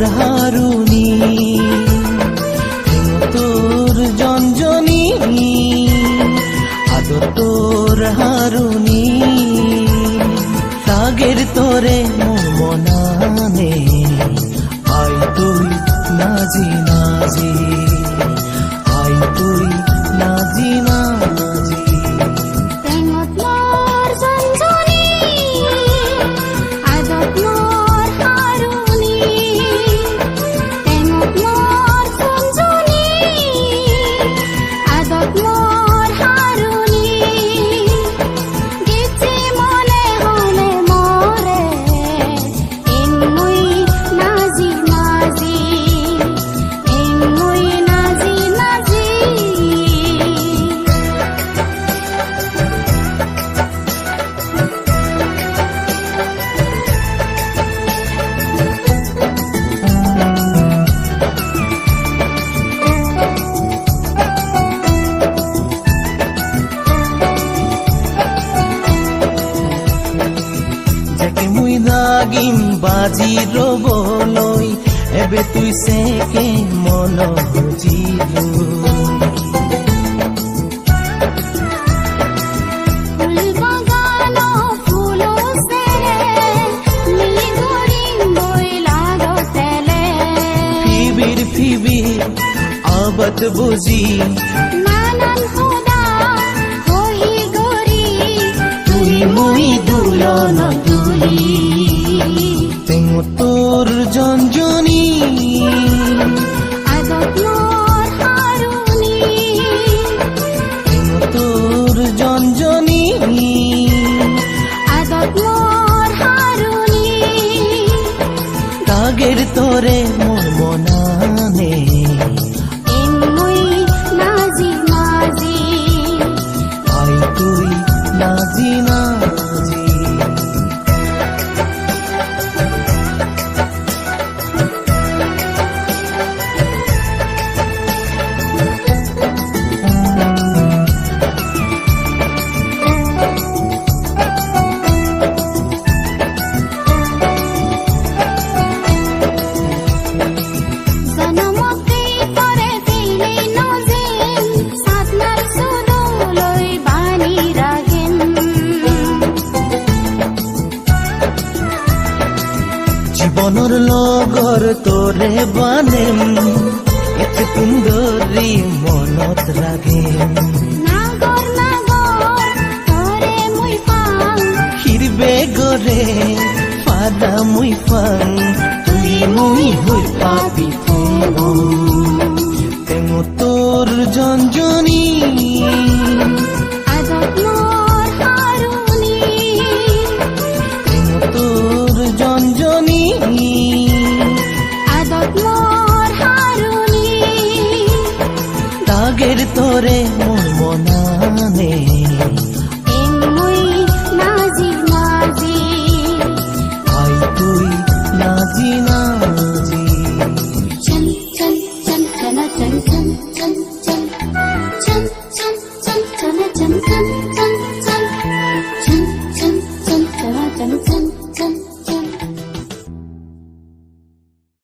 হারুনি তোর জঞ্জনি আদর তোর হারুনি রাগের তোরে মোর মনানে আই তুই নাজি নাজি আই তুই নাজি নাজি নাগিন বাজি রবলৈ এবে তুই সেকে মন বুঝিলু ফিবির ফিবির আবত বুঝি নানান হুদা হই গরি তুই মুই দুলন তুলি তোর জঞ্জনি আদত মোর হারুনি তোর জঞ্জনি আদত মোর হারুনি কাগের তোরে মোর মনানে এমুই নাজি নাজি আই তুই নাজি নাজি জীবনের লগর তোরে বানেম এতে সুন্দরী মনত রাগেম নাগর নাগর তোরে মুই পাং হিরবে গরে পাদা মুই পাং তুই মুই হই পাবি তেমো তোর জঞ্জনি আদত মোর হারুনি তেমো তোর জঞ্জনি আদত মোর হারুনি তাগের তোরে মোর মনানে এমুই নাজি নাজি আই তুই নাজি নাজি চন চন চন চন চন চন চন চন চন চন চন চন চন